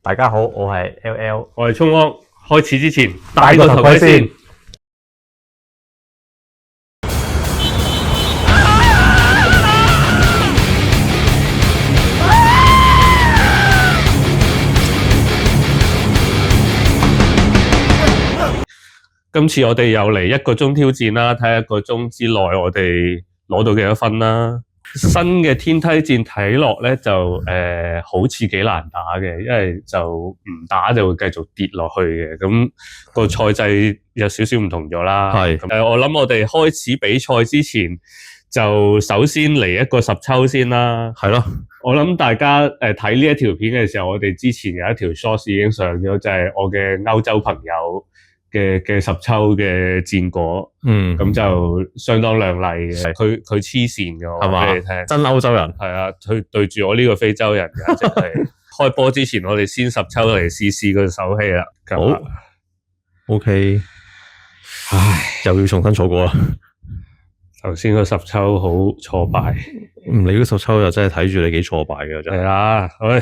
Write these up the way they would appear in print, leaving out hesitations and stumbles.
大家好，我係 LL，我係聰安。開始之前戴個頭盔先。今次我哋又嚟1個鐘挑戰啦，睇下1個鐘之內我哋攞到幾多分啦。新嘅天梯戰睇落咧就好似幾難打嘅，因為就唔打就會繼續跌落去嘅。咁個賽制有少少唔同咗啦。係我諗我哋開始比賽之前就首先嚟一個十抽先啦。係咯，我諗大家睇呢一條片嘅時候，我哋之前有一條 short 已經上咗，就係我嘅歐洲朋友嘅十抽嘅戰果，咁就相當亮麗嘅。佢黐線嘅，我話俾你聽，真歐洲人係啊，佢對住我呢個非洲人簡直係開波之前，我哋先10抽嚟試試個手氣啦。好 ，OK， 唉，又要重新坐過啦。頭先個10抽好挫敗，你嗰10抽又真係睇住你幾挫敗嘅真係。係啊，喂，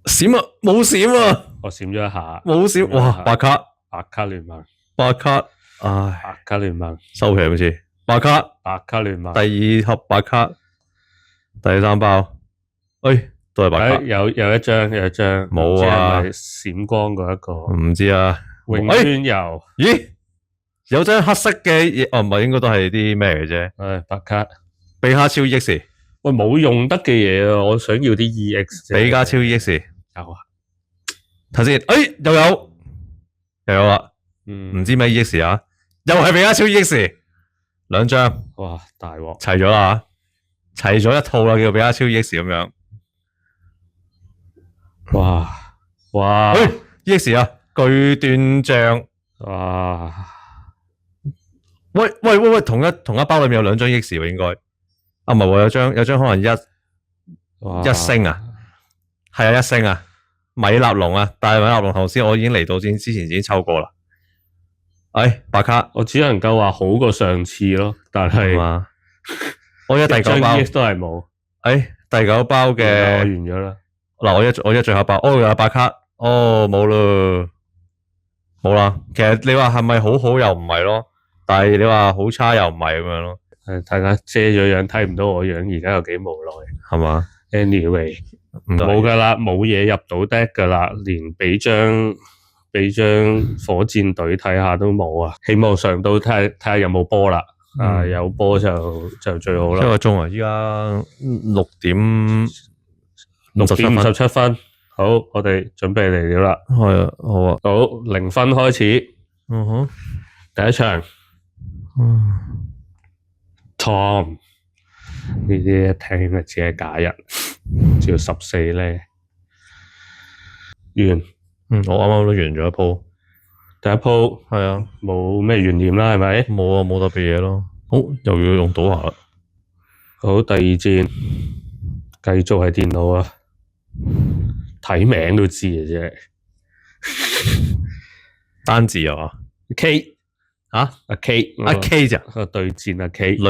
閃啊，冇閃啊！我閃咗一下，冇閃，哇！白卡聯盟，白卡，唉，白卡聯盟收皮好似白卡，白卡聯盟，第2盒白卡，第3包，都係白卡，有一張，冇啊，係咪閃光嗰一個？唔知啊，永川遊，咦？有張黑色嘅嘢，唔係應該都係啲咩嘅啫？白卡，比卡超 EX， 喂，冇用得嘅嘢啊！我想要啲 EX， 比卡超 EX 有啊。睇先，又有啦，唔知咩 EX 啊，又係比卡超 EX， 2張，哇，大鑊，齊咗啦，齊咗一套啦，叫比卡超 EX 咁樣，哇，EX 啊，巨斷像，哇，喂，同一包裏面有2張 EX 喎，應該，唔係喎，有張可能一星啊，係啊，一星啊。米納龍啊，但係米納龍頭先我已經嚟到之前已經抽過啦。白卡，我只能夠話好過上次咯，但係我第9包都係冇。第9包嘅我完咗啦。嗱，我最後一包，又有白卡，冇啦。其實你話係咪好又唔係咯，但係你話好差又唔係咁樣咯。大家遮咗樣睇唔到我樣，而家又幾無奈，係嘛 ？Anyway。冇噶啦，冇嘢入到 deck 噶啦，連俾張火箭隊睇下都冇啊！希望上到睇下有冇波啦，有波就最好啦。1個鐘啊，依家6點57分，好，我哋準備嚟了啦。係啊，好啊，好，0分開始。第一場，Tom。呢啲一聽就只係假人，只要14呢。完。我啱啱都完咗一鋪，第一鋪係啊，冇咩懸念啦，係咪？冇啊，冇特別嘢咯。好，又要用賭下啦。好，第2戰繼續係電腦啊，睇名都知嘅啫。單字啊嘛 ，K 阿 K 咋？對戰阿 K 女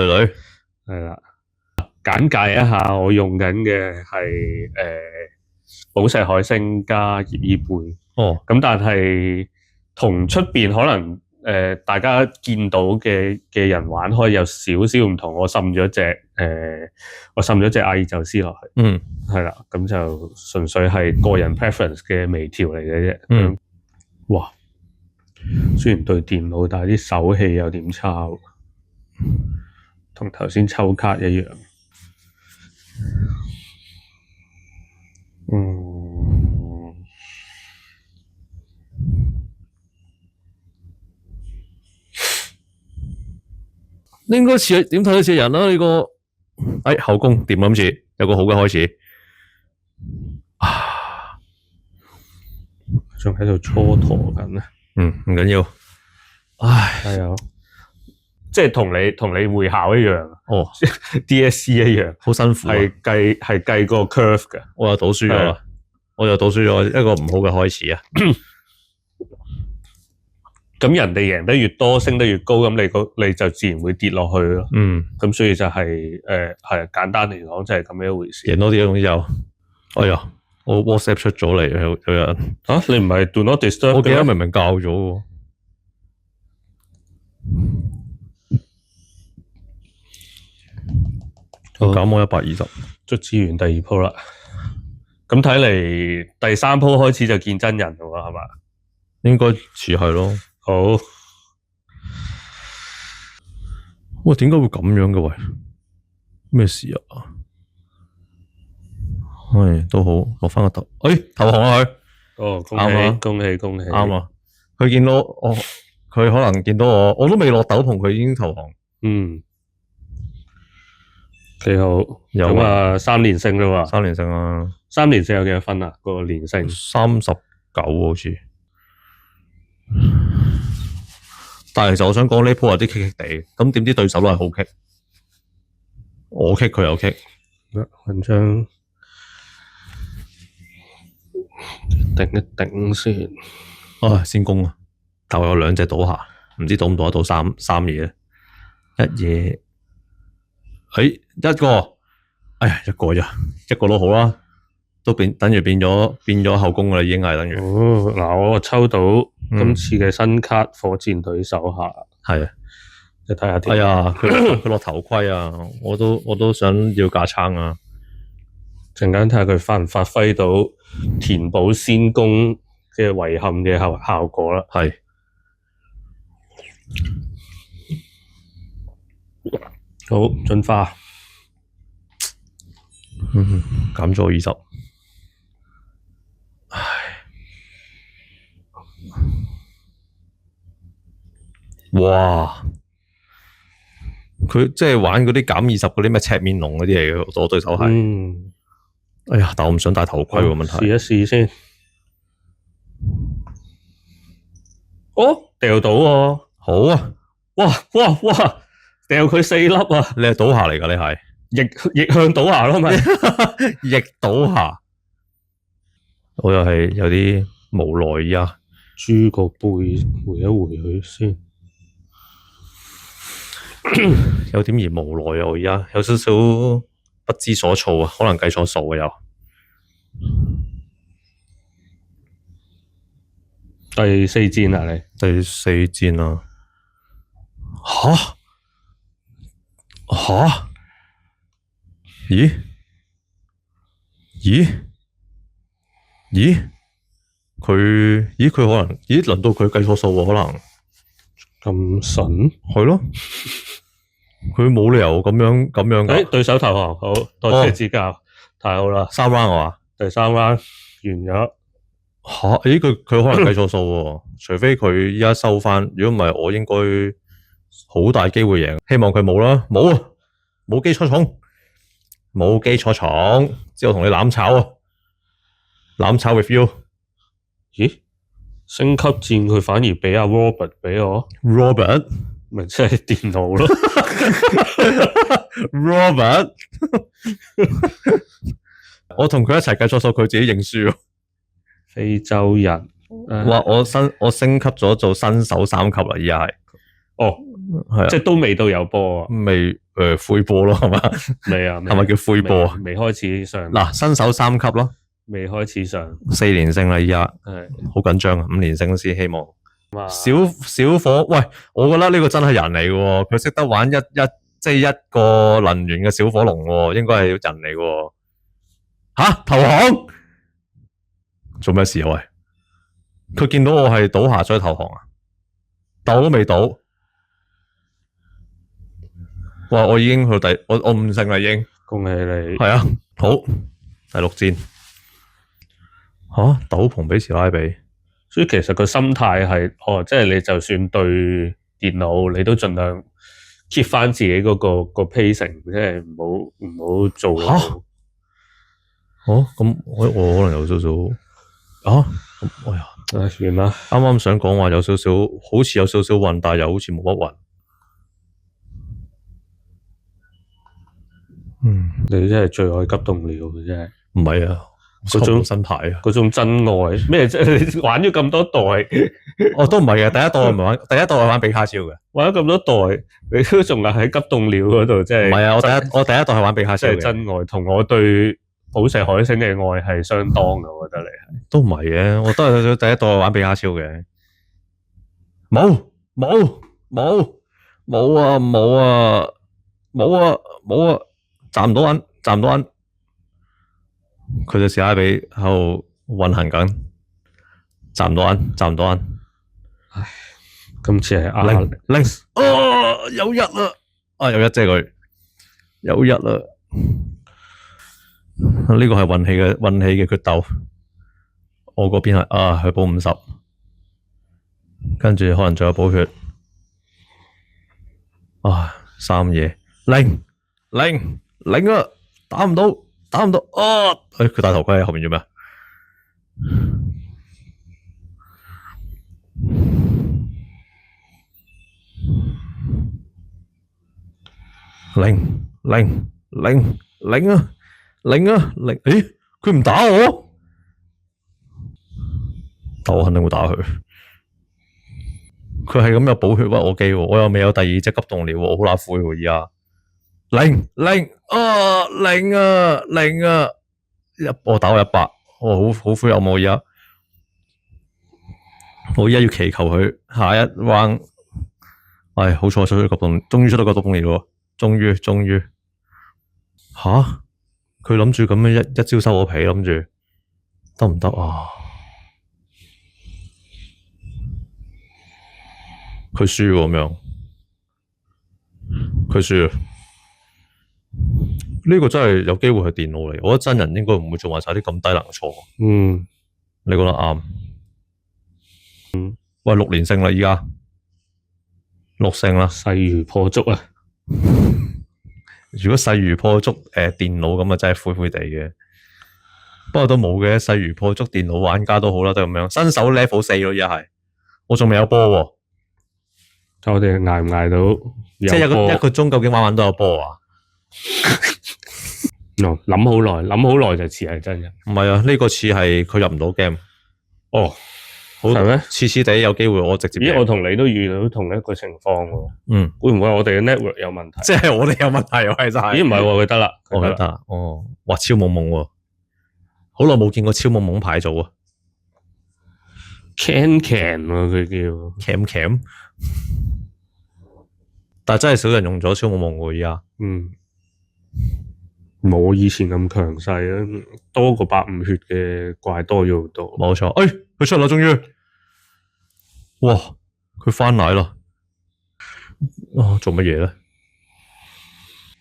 係啦。簡介一下，我用緊嘅係寶石海星加葉伊貝。咁但係同出邊可能大家見到嘅人玩開有少少唔同。我滲咗隻阿爾宙斯落去。係啦，咁就純粹係個人 preference 嘅微調嚟嘅啫。哇！雖然對電腦，但係啲手氣有點差，同頭先抽卡一樣。應該似點睇都似人啦呢個。後宮掂諗住有個好嘅開始。仲喺度蹉跎緊啊！唔緊要。係啊，即係同你會考一樣。DSE 一樣，好辛苦。係計個 curve 嘅。我又賭輸咗啦，一個唔好嘅開始啊！咁人哋贏得越多，升得越高，咁你就自然會跌落去咯。咁所以就係簡單嚟講就係咁樣一回事。贏多啲總之就，我 WhatsApp 出咗嚟，有人你唔係 Do Not Disturb？ 我記得明明教咗喎。減我120，卒之完第二鋪啦。咁睇嚟第三鋪開始就見真人喎，係嘛？應該似係咯。好。喂，點解會咁樣嘅喂？咩事啊？唉，都好，落返個頭。投降啊佢。恭喜恭喜恭喜！啱啊！佢見到我，佢可能見到我都未落斗篷，佢已經投降。幾好。咁啊，3連勝啦喎。3連勝啊！3連勝有幾多分啊？個連勝39好似。但係其實我想講呢鋪有啲棘棘地，咁點知對手都係好棘，我棘佢又棘。揾張頂一頂先。先攻啊！但我有2隻倒下，唔知倒唔倒得到三嘢咧？一嘢，一個，一個咋？一個都好啦，都等於變咗後宮啦，已經係等於。嗱，我抽到今次嘅新卡火箭隊手下。係啊，你睇下啲。佢落頭盔啊！我都想要架撐啊！陣間睇下佢發唔發揮到填補先攻嘅遺憾嘅效果啦。係。好，進化。減咗20。哇！佢即係玩嗰啲減20嗰啲咩赤面龍嗰啲嚟嘅，我對手係。但我唔想戴頭盔喎，問題。試一試先。掉到喎。好啊！哇！掉佢4粒啊！你係倒下嚟㗎？你係逆向倒下咯，咪逆倒下。我又係有啲無奈啊！豬個背回一回佢先。有點而無奈啊！我而家有少少不知所措啊，可能計錯數啊又。第4戰啊你？第4戰啊！吓？咦？佢可能輪到佢計錯數喎，可能。咁神？係咯。佢冇理由咁樣㗎。對手投降，好多謝指教，太好啦。3 round 啊嘛？第3 round 完咗。佢可能計錯數喎，除非佢依家收返，如果唔係，我應該好大機會贏。希望佢冇啦，冇基礎重，之後同你攬炒啊！攬炒 with you。咦？升級戰佢反而俾阿 Robert 俾我。Robert 咪即係電腦咯。Robert 我同佢一齊計錯數，佢自己認輸喎。非洲人。哇！我升級咗做新手3級啦，而家係。係啊，即係都未到有波啊。未灰波咯，係嘛？未啊？係咪叫灰波啊？未開始上。嗱，新手3級咯。未開始上。4連勝啦，而家係好緊張啊！5連勝先希望。小火，喂，我覺得呢個真係人嚟嘅喎，佢識得玩即係一個能源嘅小火龍喎，應該係人嚟嘅喎。投降？做咩事啊？喂，佢見到我係倒下再投降啊？但我都未倒。哇！我已經去到我5勝啦，已經。恭喜你。係啊，好，第6戰。斗篷俾史拉比。所以其實個心態係，即係你就算對電腦，你都盡量 keep 返自己嗰個 pacing，即係唔好做。咁我可能有少少算啦。啱啱想講話有少少，好似有少少運，但係又好似冇乜運。你真係最愛急凍料嘅真係。唔係啊，嗰種新牌啊，嗰種真愛咩？即係你玩咗咁多代，都唔係嘅。第一代唔係玩，第一代係玩比卡超嘅。玩咗咁多代，你都仲係喺急凍料嗰度，即係。唔係啊，我第一代係玩比卡超嘅。即係真愛，同我對寶石海星嘅愛係相當嘅，我覺得你係都唔係嘅，我都係第一代玩比卡超嘅。冇啊！賺唔到銀，佢隻史拉比喺度運行緊，賺唔到銀。唉，今次係零有一啦！有一啫佢，有一啦！呢個係運氣嘅決鬥。我嗰邊係佢補50，跟住可能仲有補血。三嘢零啊！打唔到佢戴頭盔喺後面做咩啊？零啊！咦？佢唔打我，但我肯定會打佢。佢係咁有補血屈我機，我又未有第二隻急凍料，我好乸灰喎而家。零啊！我打我100，我好灰有冇而家？我而家要祈求佢下一 round。好彩出咗急凍，終於出到急凍料喎！終於佢諗住咁樣一招收我皮，諗住得唔得啊？佢輸喎咁樣，佢輸啊！呢個真係有機會係電腦嚟，我覺得真人應該唔會做埋晒啲咁低能錯。你覺得啱？喂，6連勝啦，而家6勝啦，勢如破竹啊！如果勢如破竹，電腦咁啊，真係灰灰地嘅。不過都冇嘅，勢如破竹，電腦玩家都好啦，都咁樣。新手 level 4咯，而家係我仲未有波喎。我哋捱唔捱到？即係一個鐘，究竟玩都有波啊？諗好耐就似係真嘅。唔係啊，呢個似係佢入唔到 game。係咩？似地有機會我直接。咦，我同你都遇到同一個情況喎。會唔會我哋嘅 network 有問題？即係我哋有問題喎，係真係。咦，唔係喎，佢得啦，我覺得。哇，超懵喎！好耐冇見過超懵牌組啊。Can 喎，佢叫 Cam，但係真係少人用咗超懵喎而家。冇以前咁強勢啊，多個85血嘅怪多咗好多。冇錯，佢出啦，終於，哇，佢翻嚟啦，做乜嘢咧？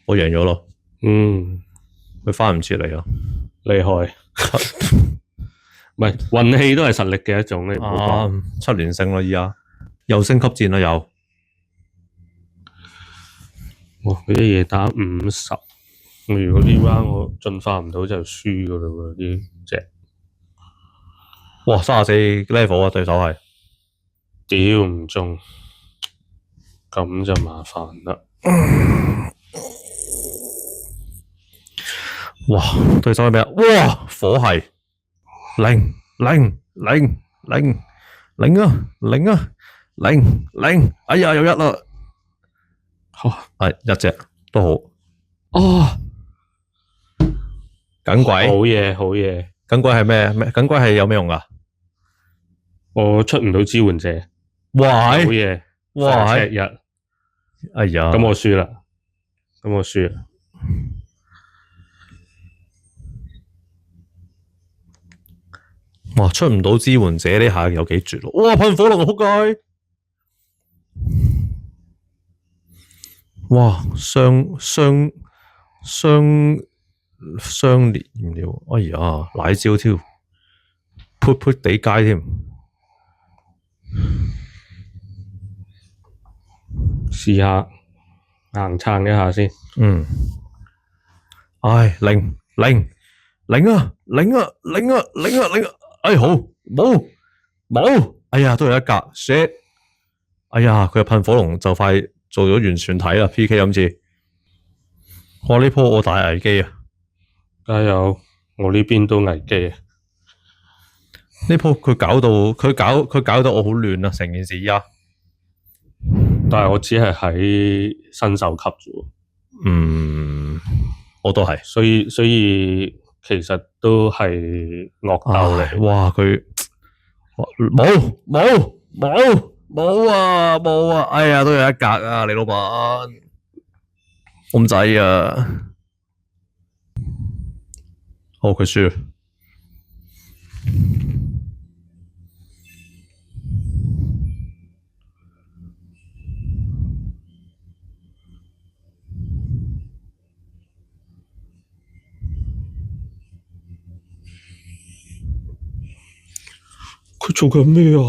我贏咗咯，佢翻唔切嚟啊，厲害，唔係運氣都係實力嘅一種咧。7連勝啦，而家又升級戰啦，又，哇，佢一夜打50。如果呢 round 我進化唔到就輸噶啦喎，啲隻。哇，34 level 啊，對手係。屌唔中，咁就麻煩啦。哇，對手係咩啊？哇，火系零啊，哎呀，有一啦。係一隻都好。耿鬼，好嘢！耿鬼係咩？耿鬼係有咩用噶？我出唔到支援者。哇！好嘢！哇！赤日，哎呀！咁我輸啦。哇！出唔到支援者呢下有幾絕咯！哇！噴火龍仆街！哇！雙連了，哎呀，奶招添，潑潑地街添，試下硬撐一下先。零啊！好冇，哎呀，都有一格 shit， 哎呀，佢嘅噴火龍就快做咗完全體啦 ，PK 今次，哇呢鋪我大危機啊！加油！我呢邊都危機啊！呢鋪佢搞到我好亂啊！成件事而家，但係我只係喺新手級啫喎。我都係，所以其實都係惡鬥嚟。哇！佢冇啊！哎呀，都有一格啊，李老闆咁滯啊！好，佢輸啦。佢做緊咩啊？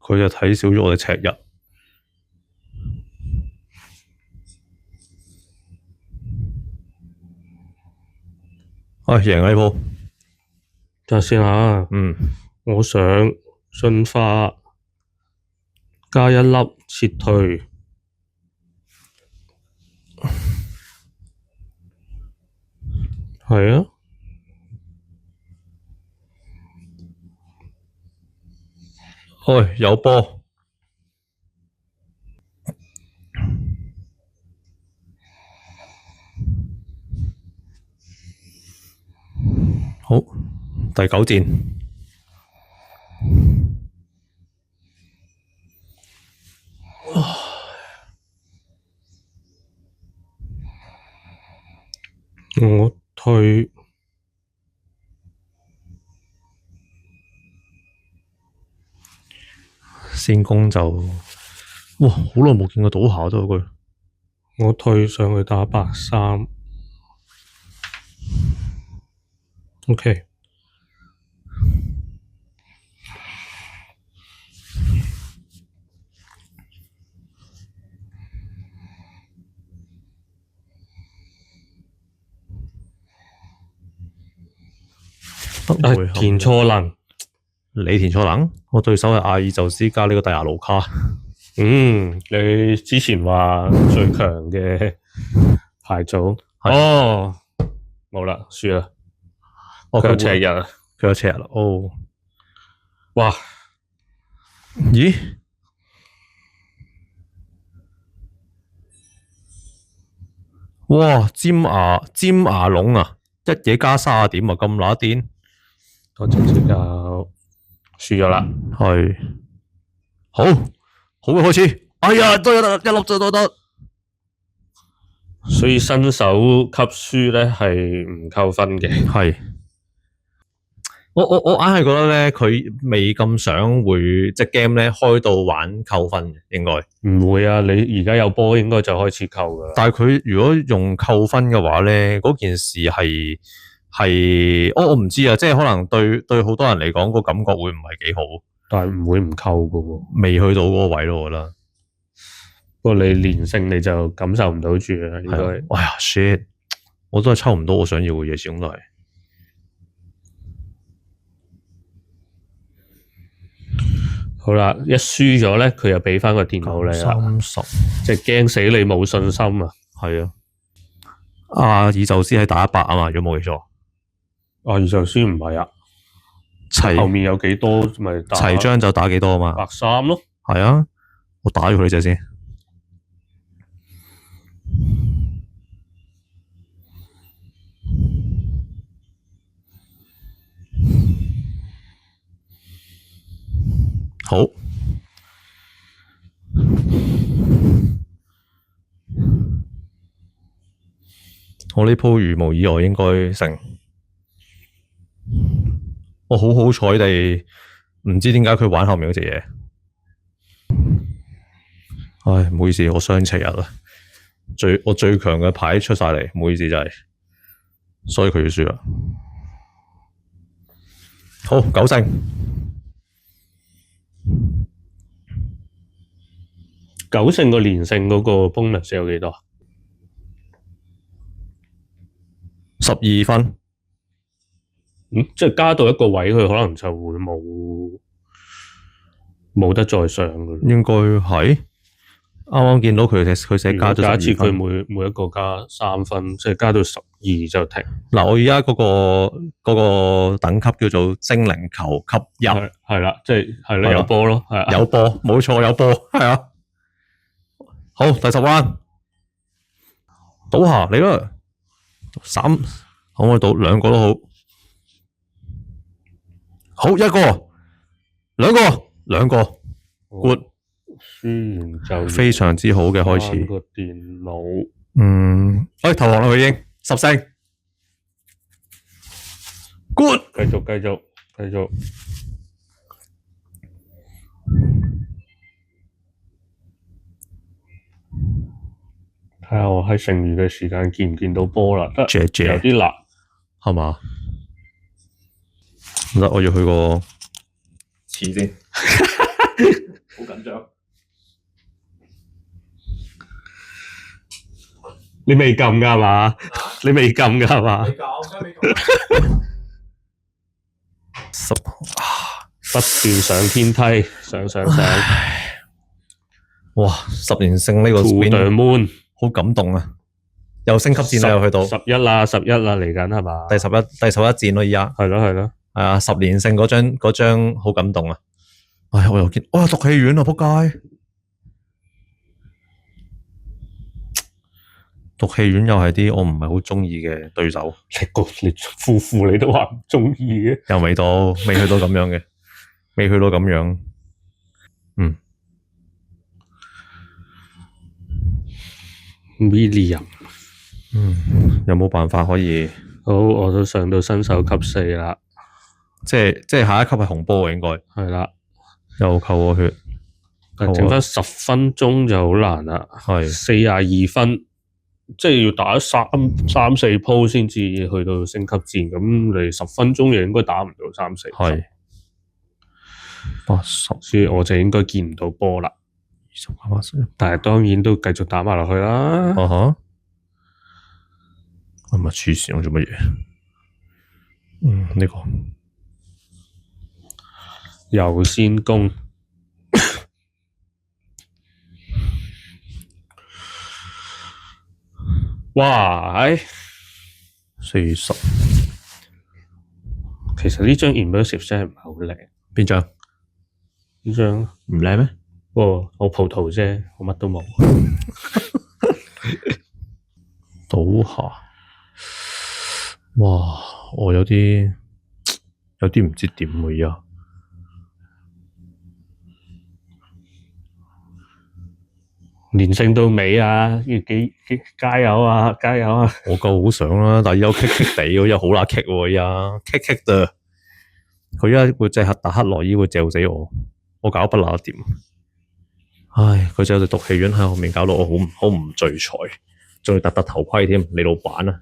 佢就睇少咗我哋赤日。贏啦呢鋪。等下先吓。我想進化加一粒撤退。係啊。有波。好，第9戰。我退。先攻就，哇！好耐冇見過倒下咗佢。我退上去打白3。OK。填錯能。你填錯能？我對手係阿爾宙斯加呢個蒂亞盧卡。你之前話最強嘅牌組。冇啦，輸啦。佢有赤日啊！佢有赤日啦。哇！咦？哇！尖牙龍啊！一嘢加30點啊！咁乸癲。多謝指教。輸咗啦。係。好嘅開始。哎呀，都有得一粒就都得。所以新手級輸咧係唔扣分嘅。係。我硬係覺得咧，佢未咁想會隻 game 咧開到玩扣分嘅，應該唔會啊！你而家有波應該就開始扣噶啦。但係佢如果用扣分嘅話咧，嗰件事係我唔知啊，即係可能對好多人嚟講個感覺會唔係幾好，但係唔會唔扣噶喎。未去到嗰個位咯，我覺得。不過你連勝你就感受唔到住啊，應該。哎呀 shit！ 我都係抽唔到我想要嘅嘢，始終都係。好啦，一輸咗咧，佢又畀返個電腦你啦。30，即係驚死你冇信心啊！係啊，阿爾宙斯係打100啊嘛，如果冇記錯。阿爾宙斯唔係啊，後面有幾多咪打？齊章就打幾多啊嘛？白3咯。係啊，我打咗佢呢隻先。好，我呢鋪如無意外應該勝。我好好彩地，唔知點解佢玩後面嗰隻嘢。唉，唔好意思，我雙赤日啦。我最強嘅牌出晒嚟，唔好意思真係，所以佢要輸啦。好，9勝。9勝個連勝嗰個 bonus 有幾多？12分。即係加到一個位，佢可能就會冇得再上嘅。應該係。啱啱見到佢寫加咗12分。假設佢每一個加3分，即係加到12就停。嗱，我而家嗰個等級叫做精靈球級1。係啦，即係啦，有波咯，係有波，冇錯，有波，係啊。好，第10彎，倒下嚟啦。可唔可以到兩個都好？好，一個、兩個 ，good，輸完就非常之好嘅開始。個電腦，投降啦佢已經10勝 ，good，繼續。睇下我喺剩餘嘅時間見唔見到波啦？得，有啲難，係嘛？唔得，我要去個池先，好緊張。你未撳㗎係嘛？你未撳㗎係嘛？未撳。不斷上天梯，上。哇！10連勝呢個 To the moon，好感動啊！又升級戰啦，又去到11啦，嚟緊係嘛？第11戰咯，而家係咯。係啊，10連勝嗰張好感動啊！唉，我又見，毒氣丸啊，仆街！毒氣丸又係啲我唔係好鍾意嘅對手。你夫婦你都話唔鍾意嘅，又未去到咁樣嘅，未去到咁樣。William，有冇辦法可以？好，我都上到新手級4啦。即係下一級係紅波應該。係啦，又扣我血，剩返10分鐘就好難啦。係42分，即係要打三四鋪先至去到升級戰。咁你10分鐘又應該打唔到3、4。係80，所以我就應該見唔到波啦。但係當然都繼續打埋落去啦。係咪黐線？我做乜嘢？呢個又先攻，哇！40，其實呢張 immersive 真係唔係好靚。邊張？呢張唔靚咩？我葡萄啫，我乜都冇。倒下，哇！我有啲唔知點會啊！連勝到尾啊！要加油啊！我夠好想啦，但係有棘棘地喎，又好乸棘喎，呀棘棘的。佢而家會隻達克羅伊會嚼死我，我搞不乸掂。唉，佢就有隻毒氣丸喺後面，搞到我好唔聚財，仲要戴頭盔添。你老闆啊？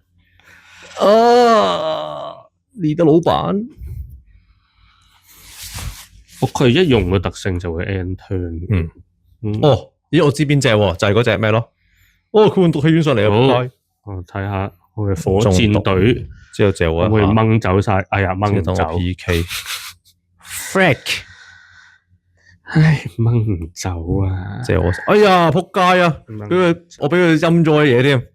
你的老闆？佢一用個特性就會 end turn。咦，我知邊隻喎，就係嗰隻咩咯？佢換毒氣丸上嚟啊！我睇下我嘅火箭隊之後嚼啊，會掹走晒。哎呀，掹唔走。PK Frack， 唉，掹唔走啊！嚼我，哎呀，仆街啊！我俾佢陰咗嘢添。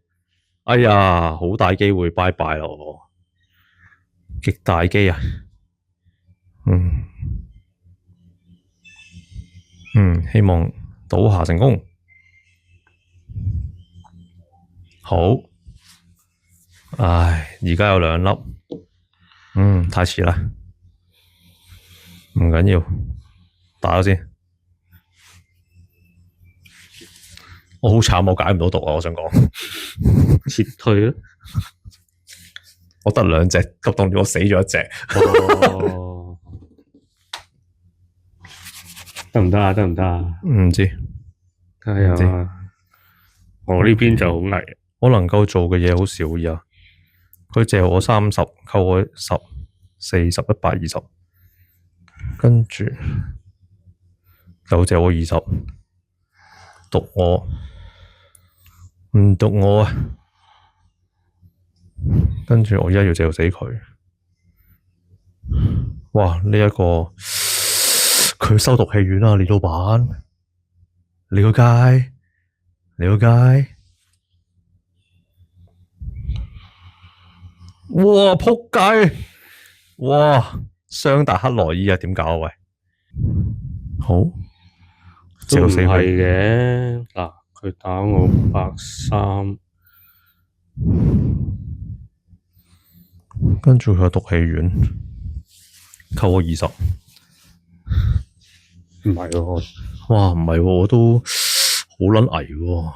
哎呀，好大機會拜拜咯，極大機啊！希望倒下成功。好，唉，而家有2粒，太遲啦，唔緊要，打咗先。我好慘，我解唔到毒啊！我想講，撤退啊！我得2隻急凍，我死咗1隻。得唔得啊？唔知，加油啊！我呢邊就好危。我能夠做嘅嘢好少呀。佢借我30，扣我10、40、120，跟住又借我20，毒我，唔毒我啊！跟住我而家要借死佢。哇！呢一個佢收毒氣丸啊！你老闆，你個街。哇！仆街！哇！雙達克羅伊啊，點搞啊？喂，好，都唔係嘅。嗱，佢打我130，跟住佢有毒氣丸，扣我20。唔係喎，哇，唔係喎，我都好撚危喎。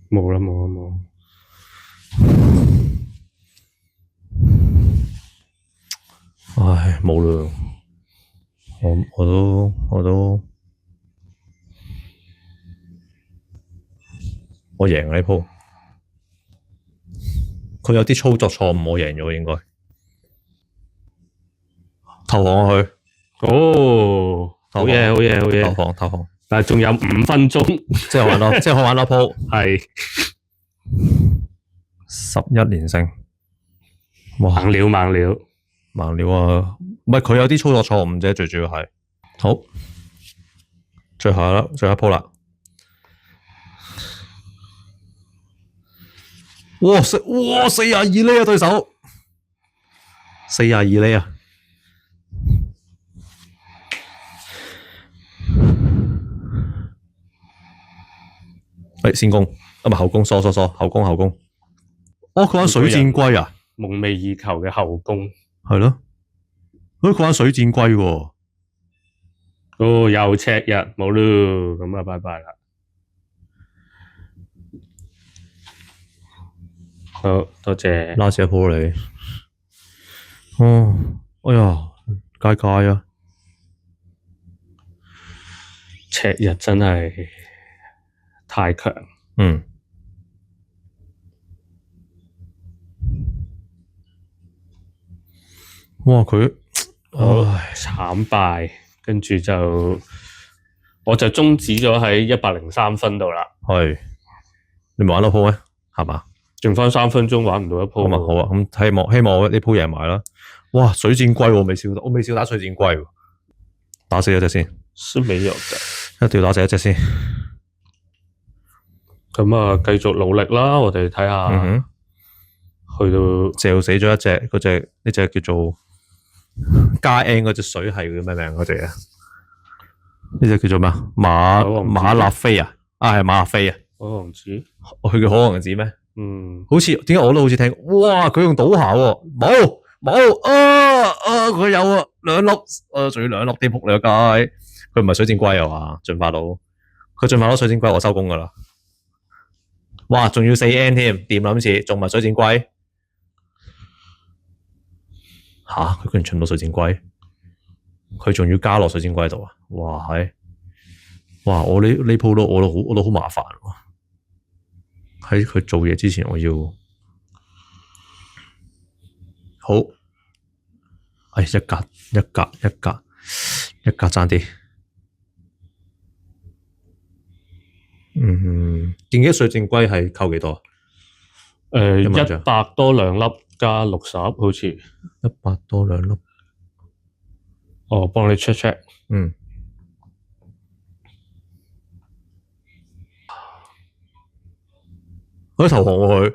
冇啦冇啦冇。唉，冇啦，我都我贏啦呢鋪，佢有啲操作錯誤，我贏咗應該。投降佢，哦，好嘢好嘢好嘢，投降。但係仲有5分鐘，即係玩多，即係可以玩多鋪，係11連勝，哇！猛料啊！唔係佢有啲操作錯誤啫，最主要係好，最後一鋪啦。哇42厘啊對手，42厘啊！先攻，唔係後攻，疏，後攻。哦，佢玩水箭龜啊！夢寐以求嘅後攻，係咯，佢玩水箭龜喎。哦，又赤日冇咯，咁啊，拜拜啦。好多謝，拉屎一鋪你。哦，哎呀，街啊！赤日真係太強。嗯。哇！佢慘敗，跟住我就終止咗喺103分度啦。係，你咪玩多鋪咩？係嘛？剩返3分鐘玩唔到一鋪。咁啊好啊，咁希望我呢鋪贏埋啦。哇！水箭龜我未試過打水箭龜喎，打死一隻先。是沒有的，一定要打死一隻先。咁啊，繼續努力啦！我哋睇下，去到嚼死咗一隻，呢隻叫做加 N 嗰隻水係叫咩名嗰隻啊？呢隻叫做咩？馬納菲啊？係馬納菲啊？可王子，佢叫可王子咩？好似點解我都好似聽？哇！佢用倒下喎，冇佢有啊，2粒，仲要2粒添，仆你個街！佢唔係水箭龜啊嘛？進化到佢進化到水箭龜，我收工噶啦。哇！仲要4N 添，掂啦今次，仲唔係水箭龜？佢居然出到水箭龜，佢仲要加落水箭龜度啊！哇哇！我呢鋪我都好麻煩喎。喺佢做嘢之前，我要好，一格爭啲。見嘅水箭龜係扣幾多？100多2粒加60，好似100多2粒。哦，幫你 check。佢投降喎佢。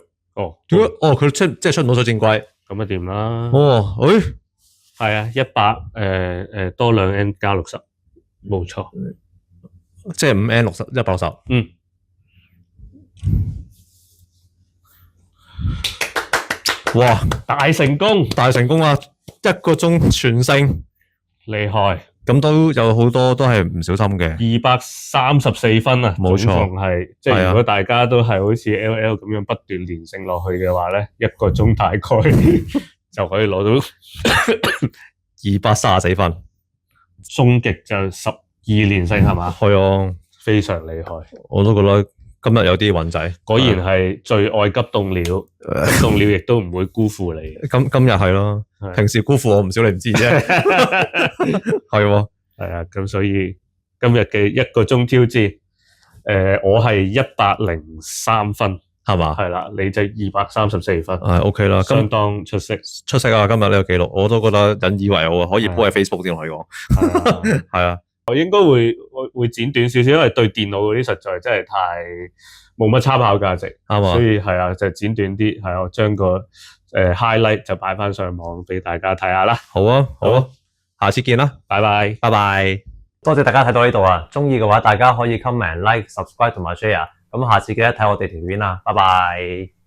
點解？佢即係出唔到水箭龜。咁啊掂啦。係啊，100多2N 加60，冇錯。即係5N 160。哇！大成功啊！1個鐘全勝，厲害。咁都有好多都係唔小心嘅。234分啊！冇錯，係即係如果大家都係好似 LL 咁樣不斷連勝落去嘅話咧，1個鐘大概就可以攞到234分，終極就12連勝係嘛？係啊，非常厲害。我都覺得今日有啲穩仔，果然係最愛急凍料，急凍料亦都唔會辜負你。今日係咯，平時辜負我唔少，你唔知啫。係喎，係啊，咁所以今日嘅1個鐘挑戰，我係103分，係嘛？係啦，你就234分，OK 啦，相當出色啊！今日呢個記錄，我都覺得引以為傲啊，可以 po 喺 Facebook 添，可以講。係啊。我應該會剪短少少，因為對電腦嗰啲實在真係太冇乜參考價值，啱，所以係啊，就剪短啲，係我將個highlight 就擺返上網俾大家睇下啦。好啊，下次見啦，拜拜。拜拜。多謝大家睇到呢度啊！中意嘅話，大家可以 comment、like、subscribe 同埋 share。咁下次記得睇我哋條片啊！拜拜。